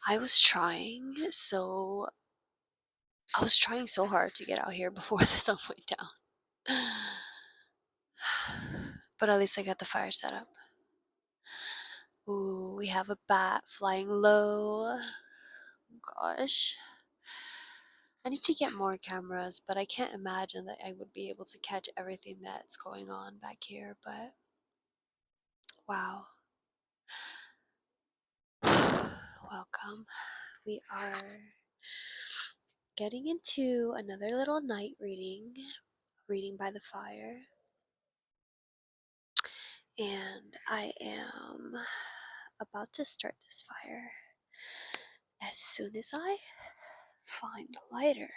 I was trying so hard to get out here before the sun went down. But at least I got the fire set up. Ooh, we have a bat flying low. Gosh. I need to get more cameras, but I can't imagine that I would be able to catch everything that's going on back here, but wow. Welcome. We are getting into another little night reading by the fire. And I am about to start this fire as soon as I find a lighter.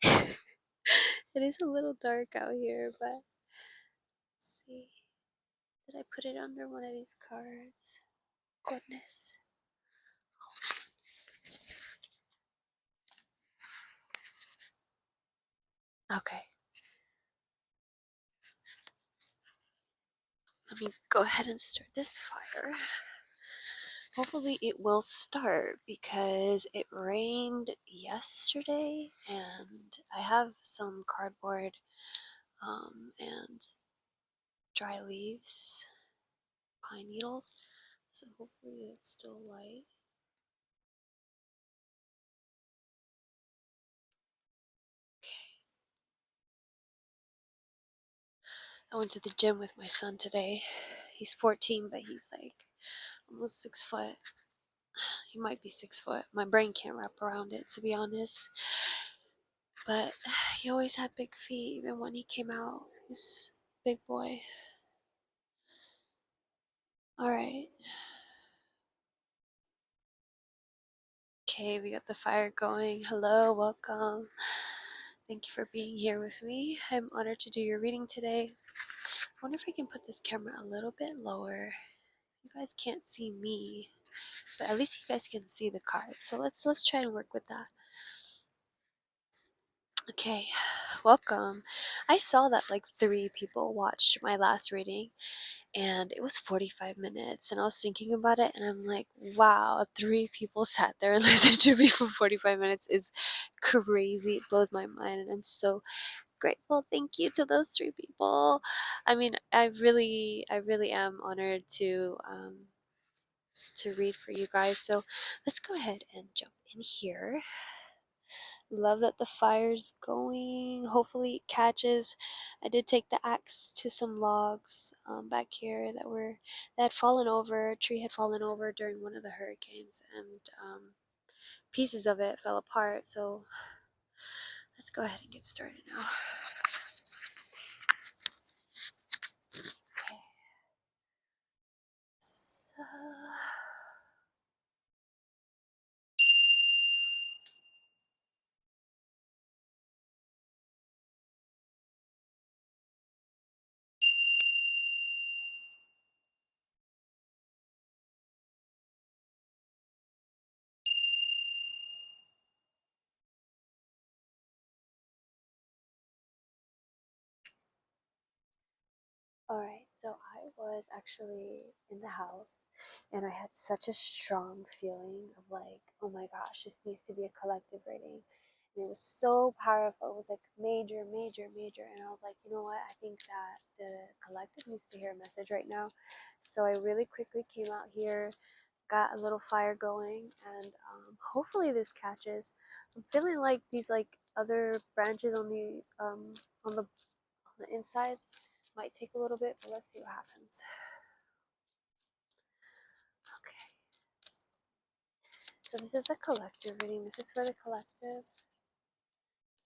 It is a little dark out here, but let's see. Did I put it under one of these cards? Goodness. Okay. Let me go ahead and start this fire. Hopefully it will start because it rained yesterday and I have some cardboard and dry leaves, pine needles, so hopefully it's still light. Okay. I went to the gym with my son today. He's 14, but he's like almost 6 foot. He might be 6 foot. My brain can't wrap around it, to be honest. But he always had big feet, even when he came out. He's a big boy. Alright. Okay, we got the fire going. Hello, welcome. Thank you for being here with me. I'm honored to do your reading today. I wonder if I can put this camera a little bit lower. You guys can't see me, but at least you guys can see the cards. So let's try and work with that. Okay, welcome. I saw that like 3 people watched my last reading and it was 45 minutes and I was thinking about it and I'm like, wow, 3 people sat there and listened to me for 45 minutes is crazy. It blows my mind and I'm so grateful. Thank you to those 3 people. I mean, I really am honored to read for you guys. So let's go ahead and jump in here. Love that the fire's going. Hopefully it catches. I did take the axe to some logs back here that had fallen over. A tree had fallen over during one of the hurricanes, and pieces of it fell apart. So let's go ahead and get started now. Okay. So alright, so I was actually in the house and I had such a strong feeling of like, oh my gosh, this needs to be a collective reading. And it was so powerful. It was like major, major, major. And I was like, you know what? I think that the collective needs to hear a message right now. So I really quickly came out here, got a little fire going, and hopefully this catches. I'm feeling like these like other branches on the inside might take a little bit, but let's see what happens. Okay. So this is a collective reading. This is for the collective.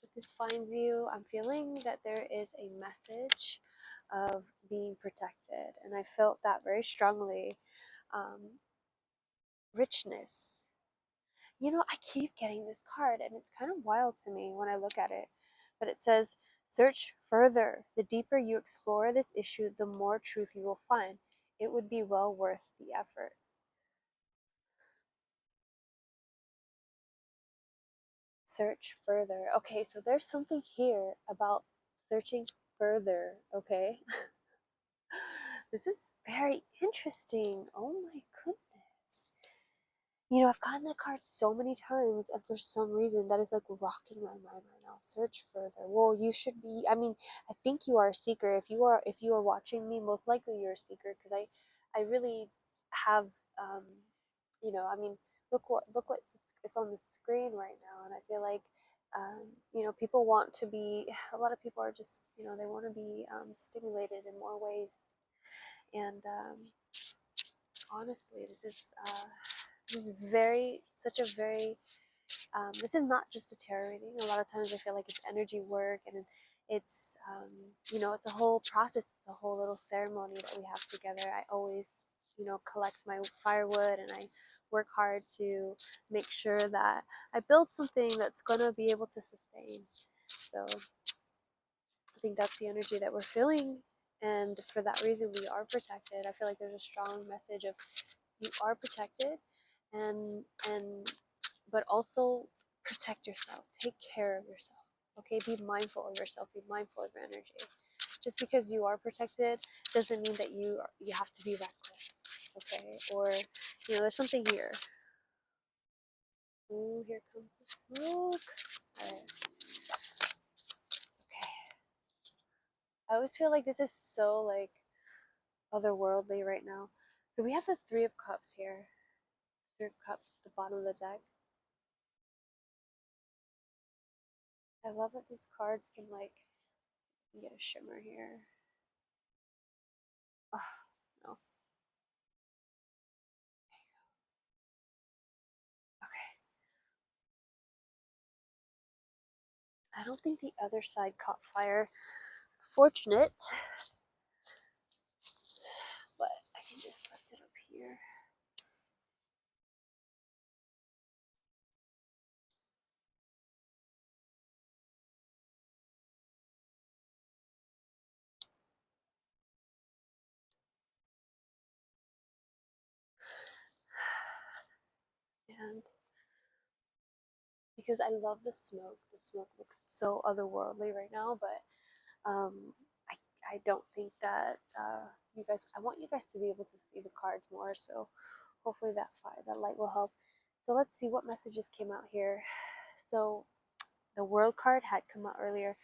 If this finds you, I'm feeling that there is a message of being protected. And I felt that very strongly. Richness. You know, I keep getting this card and it's kind of wild to me when I look at it. But it says, search further. The deeper you explore this issue, the more truth you will find. It would be well worth the effort. Search further. Okay, so there's something here about searching further, okay? This is very interesting. Oh my goodness. I've gotten that card so many times, and for some reason, that is like rocking my mind right now. Search further. Well, you should be. I mean, I think you are a seeker. If you are watching me, most likely you're a seeker, because I really have, I mean, look what it's on the screen right now, and I feel like, people want to be. A lot of people are just, they want to be stimulated in more ways, and honestly, this is very such a very this is not just a tarot reading. A lot of times I feel like it's energy work, and it's a whole process. It's a whole little ceremony that we have together. I always, collect my firewood, and I work hard to make sure that I build something that's going to be able to sustain. So I think that's the energy that we're feeling. And for that reason, we are protected. I feel like there's a strong message of you are protected, and but also protect yourself. Take care of yourself. Okay, be mindful of yourself. Be mindful of your energy. Just because you are protected doesn't mean that you have to be reckless. Okay, or there's something here. Ooh, here comes the smoke. All right. Okay. I always feel like this is so like otherworldly right now. So we have the Three of Cups here. Three of Cups, the bottom of the deck. I love that these cards can like get a shimmer here. Oh, no. Okay. I don't think the other side caught fire. Fortunate. But I can just lift it up here. And because I love the smoke looks so otherworldly right now, but um, I don't think that I want you guys to be able to see the cards more, so hopefully that light will help. So let's see what messages came out here. So the World card had come out earlier.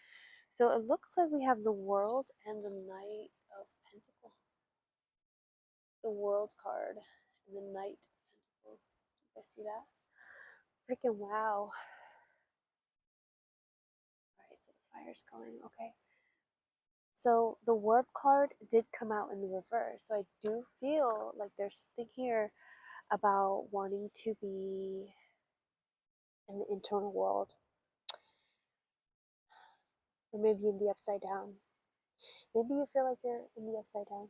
So it looks like we have the World and the Knight of Pentacles. The World card and the Knight of Pentacles. You guys see that? Freaking wow. Alright, so the fire's going. Okay. So the World card did come out in the reverse. So I do feel like there's something here about wanting to be in the internal world. Or maybe in the upside down. Maybe you feel like you're in the upside down.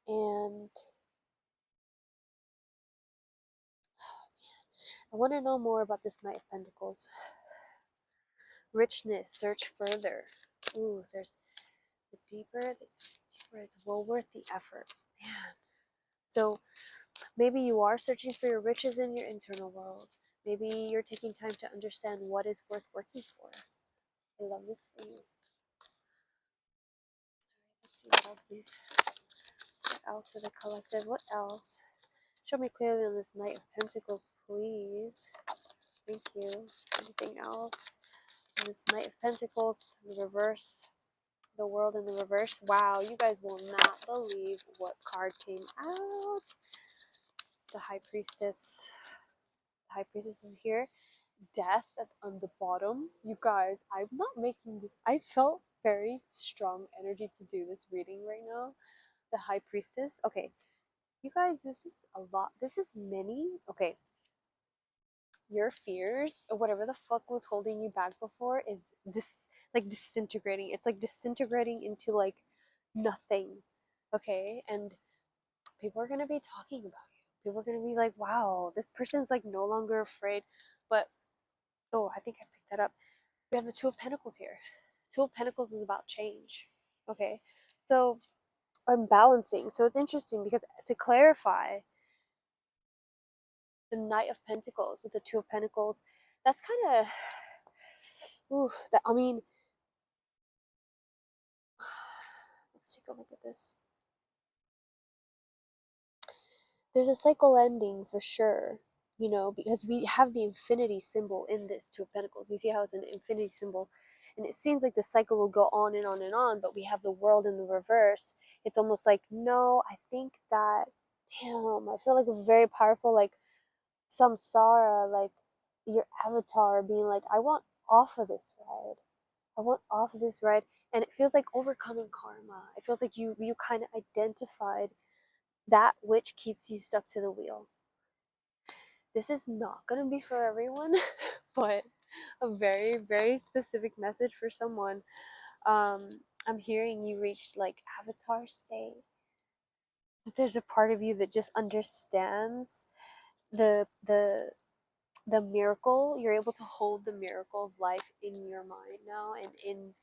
And I want to know more about this Knight of Pentacles. Richness, search further. Ooh, there's the deeper it's well worth the effort. Man. So maybe you are searching for your riches in your internal world. Maybe you're taking time to understand what is worth working for. I love this for you. Let's see what else, please. What else for the collective? What else? Show me clearly on this Knight of Pentacles, please. Thank you. Anything else? On this Knight of Pentacles, the reverse. The World in the reverse. Wow, you guys will not believe what card came out. The High Priestess. The High Priestess is here. Death on the bottom. You guys, I'm not making this. I felt very strong energy to do this reading right now. The High Priestess. Okay, you guys, this is a lot. This is many. Okay, your fears or whatever the fuck was holding you back before is this like disintegrating. It's like disintegrating into like nothing. Okay, and people are gonna be talking about you. People are gonna be like, wow, this person's like no longer afraid. But oh, I think I picked that up. We have the Two of Pentacles here. Two of Pentacles is about change. Okay, so I'm balancing. So it's interesting because to clarify, the Knight of Pentacles with the Two of Pentacles, that's kind of, oof. That I mean, let's take a look at this. there's a cycle ending for sure, you know, because we have the infinity symbol in this Two of Pentacles. You see how it's an infinity symbol, and it seems like the cycle will go on and on and on, but we have the world in the reverse. It's almost like, no, I think that, damn, I feel like a very powerful, like samsara, like your avatar being like, I want off of this ride. I want off of this ride. And it feels like overcoming karma. It feels like you kind of identified that which keeps you stuck to the wheel. This is not going to be for everyone, but a very, very specific message for someone. I'm hearing you reach like avatar state. There's a part of you that just understands the miracle. You're able to hold the miracle of life in your mind now, and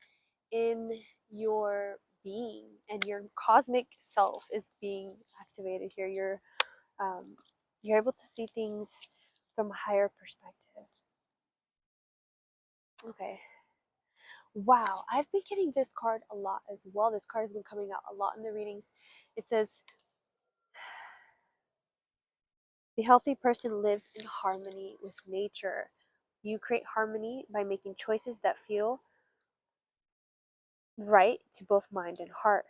in your being, and your cosmic self is being activated here. You're able to see things from a higher perspective. Okay. Wow, I've been getting this card a lot as well. This card has been coming out a lot in the readings. It says, the healthy person lives in harmony with nature. You create harmony by making choices that feel right to both mind and heart.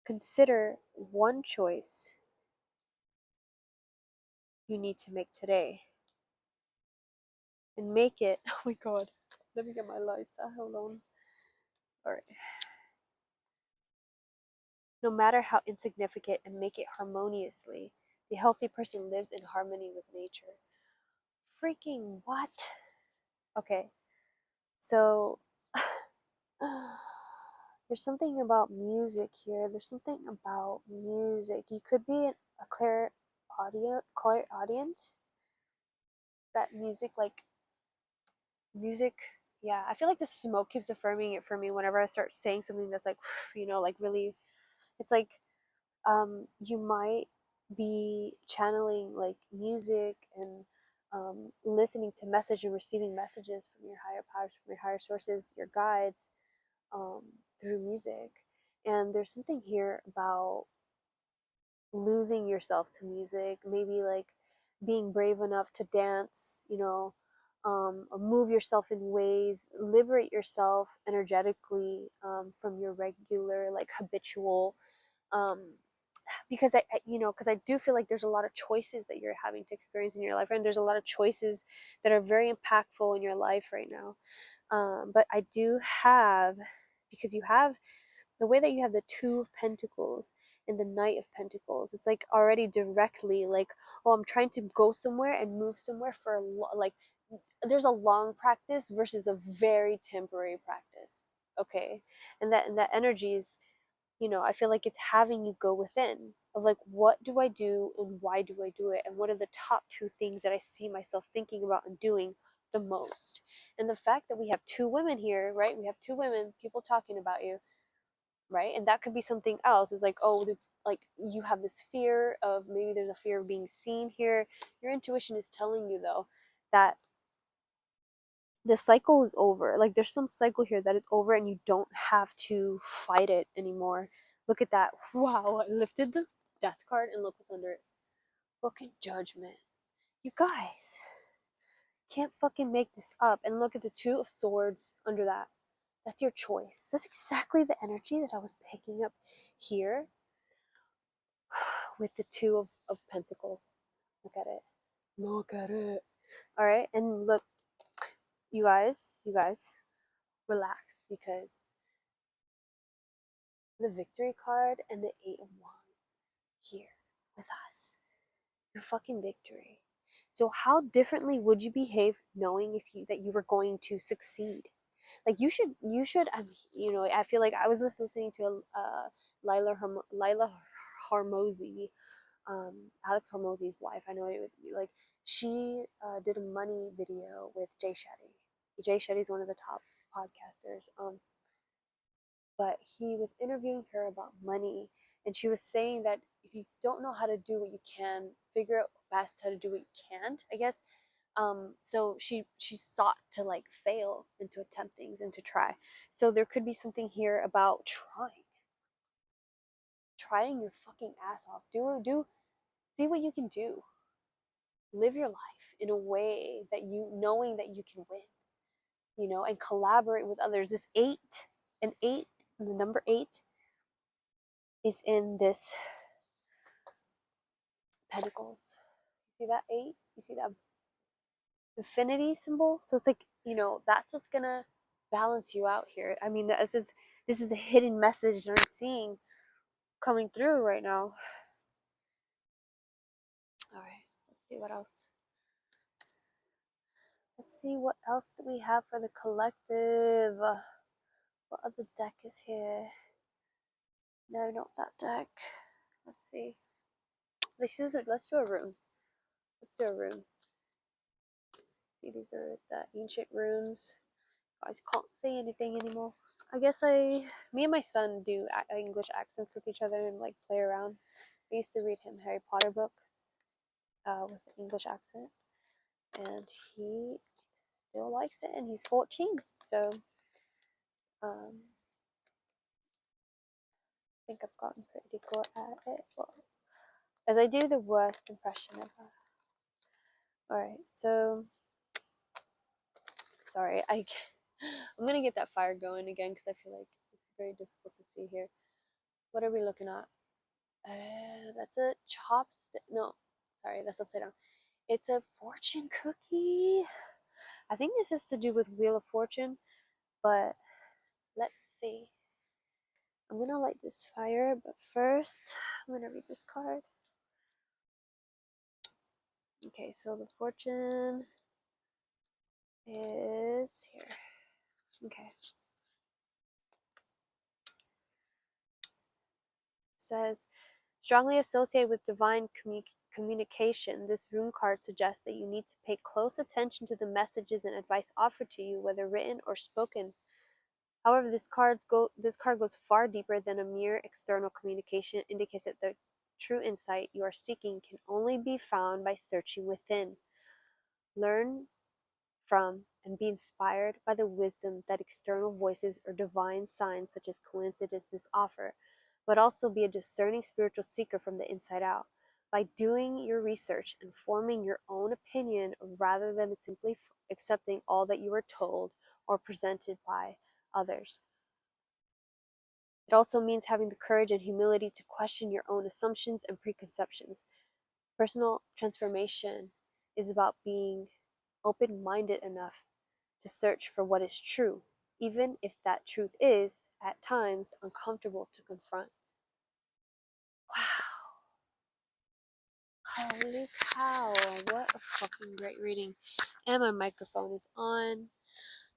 Consider one choice you need to make today and make it. Oh my god, let me get my lights. Hold on. All right. No matter how insignificant, and make it harmoniously. The healthy person lives in harmony with nature. Freaking what? Okay, so there's something about music here. There's something about music. You could be a clairaudient. That music, like music. Yeah, I feel like the smoke keeps affirming it for me whenever I start saying something that's like, you know, like really. It's like you might be channeling like music and listening to message and receiving messages from your higher powers, from your higher sources, your guides, um, through music. And there's something here about losing yourself to music, maybe like being brave enough to dance, you know, or move yourself in ways, liberate yourself energetically from your regular, like habitual, um, because you know, because I do feel like there's a lot of choices that you're having to experience in your life, and there's a lot of choices that are very impactful in your life right now. But I do have, because you have the way that you have the Two of Pentacles and the Knight of Pentacles, it's like already directly like, oh, I'm trying to go somewhere and move somewhere for like, there's a long practice versus a very temporary practice. Okay, and that energy is, you know, I feel like it's having you go within of like, what do I do and why do I do it, and what are the top two things that I see myself thinking about and doing the most. And the fact that we have two women here, right? We have two women, people talking about you, right? And that could be something else. It's like, oh, like you have this fear of, maybe there's a fear of being seen here. Your intuition is telling you though that the cycle is over. Like there's some cycle here that is over, and you don't have to fight it anymore. Look at that. Wow, I lifted the death card and look what's under it. Fucking judgment. You guys can't fucking make this up. And look at the Two of Swords under that. That's your choice. That's exactly the energy that I was picking up here with the Two of Pentacles. Look at it. Look at it. All right, and look, you guys, relax, because the Victory card and the Eight of Wands here with us. Your fucking victory. So how differently would you behave knowing if you that you were going to succeed? Like you should. You know, I feel like I was just listening to Lila Harmozy, Alex Hormozy's wife. I know it would be like, she did a money video with Jay Shetty. Jay Shetty's one of the top podcasters. But he was interviewing her about money, and she was saying that if you don't know how to do what you can, figure out best how to do what you can't, I guess. So she sought to like fail and to attempt things and to try. So there could be something here about trying your fucking ass off. Do see what you can do. Live your life in a way that knowing that you can win, and collaborate with others. This eight, an eight, the number eight is in this Pentacles. You see that eight? You see that infinity symbol? So it's like, that's what's gonna balance you out here. I mean, this is the hidden message that I'm seeing coming through right now. All right, let's see what else. Let's see what else do we have for the collective. What other deck is here? No, not that deck. Let's see. Let's do a room. Let's do a room. See, these are the ancient runes. Guys can't say anything anymore. I guess me and my son do English accents with each other and like play around. I used to read him Harry Potter books with an English accent, and he still likes it, and he's 14, so I think I've gotten pretty good at it. Well, as I do the worst impression ever. Alright, so sorry, I'm gonna get that fire going again because I feel like it's very difficult to see here. What are we looking at? That's a chopstick. No, sorry, that's upside down. It's a fortune cookie. I think this has to do with Wheel of Fortune, but let's see. I'm gonna light this fire, but first I'm gonna read this card. Okay, so the fortune is here. Okay. It says, strongly associated with divine communication, this rune card suggests that you need to pay close attention to the messages and advice offered to you, whether written or spoken. However, this card goes far deeper than a mere external communication. It indicates that the true insight you are seeking can only be found by searching within. Learn from and be inspired by the wisdom that external voices or divine signs such as coincidences offer, but also be a discerning spiritual seeker from the inside out. By doing your research and forming your own opinion rather than simply accepting all that you are told or presented by others. It also means having the courage and humility to question your own assumptions and preconceptions. Personal transformation is about being open-minded enough to search for what is true, even if that truth is, at times, uncomfortable to confront. Wow. Holy cow. What a fucking great reading. And my microphone is on.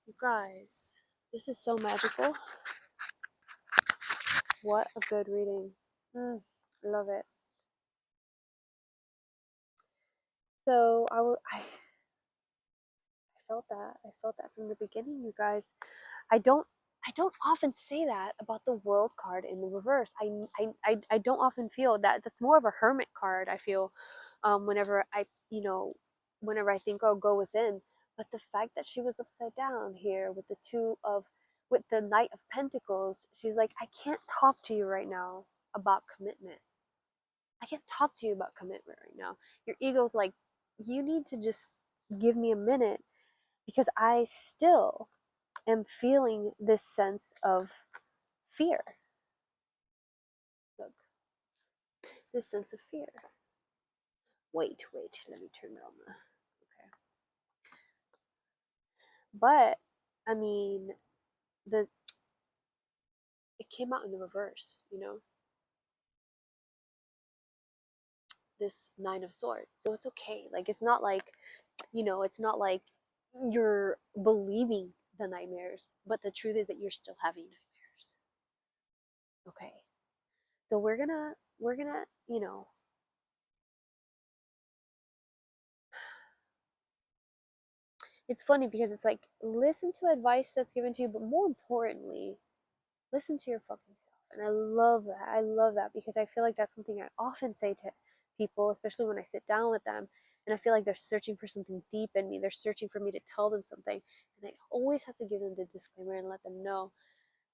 You guys, this is so magical. What a good reading. Love it. So I felt that. I felt that from the beginning, you guys. I don't often say that about the World card in the reverse. I don't often feel that. That's more of a hermit card, I feel, whenever whenever I think, oh, go within. But the fact that she was upside down here with with the Knight of Pentacles, she's like, I can't talk to you right now about commitment. I can't talk to you about commitment right now. Your ego's like, you need to just give me a minute because I still am feeling this sense of fear. Look, this sense of fear. Wait, let me turn on the. Okay. But, I mean, it came out in the reverse, this Nine of Swords. So it's okay. Like, it's not like, it's not like you're believing the nightmares, but the truth is that you're still having nightmares. Okay. So we're gonna, it's funny because it's like, listen to advice that's given to you, but more importantly, listen to your fucking self. And I love that. I love that because I feel like that's something I often say to people, especially when I sit down with them. And I feel like they're searching for something deep in me. They're searching for me to tell them something. And I always have to give them the disclaimer and let them know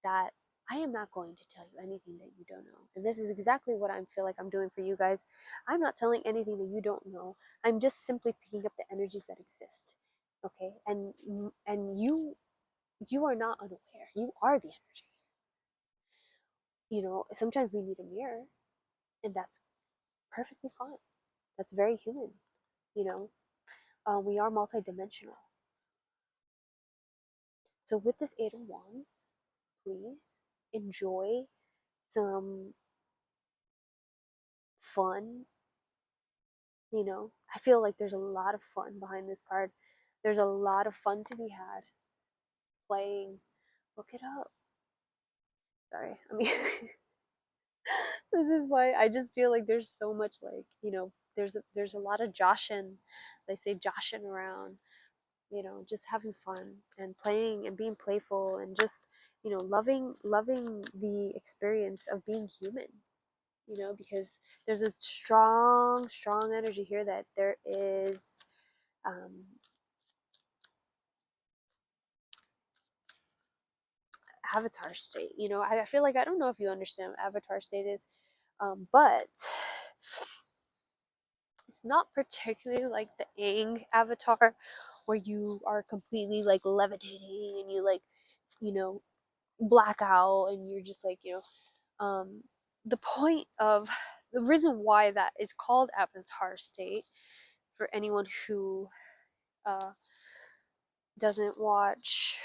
that I am not going to tell you anything that you don't know. And this is exactly what I feel like I'm doing for you guys. I'm not telling anything that you don't know. I'm just simply picking up the energies that exist. Okay? And you are not unaware. You are the energy. Sometimes we need a mirror, and that's perfectly fine. That's very human. You know, we are multidimensional. So with this Eight of Wands, please enjoy some fun. I feel like there's a lot of fun behind this card. There's a lot of fun to be had playing. Look it up. Sorry. I mean, this is why I just feel like there's so much, like, there's a lot of joshing. They say joshing around, just having fun and playing and being playful and just, loving the experience of being human, because there's a strong, strong energy here that there is um, avatar state. I feel like I don't know if you understand what avatar state is, but it's not particularly like the Aang avatar where you are completely like levitating and you like, you know, black out and you're just like, the point of the reason why that is called avatar state, for anyone who uh, doesn't watch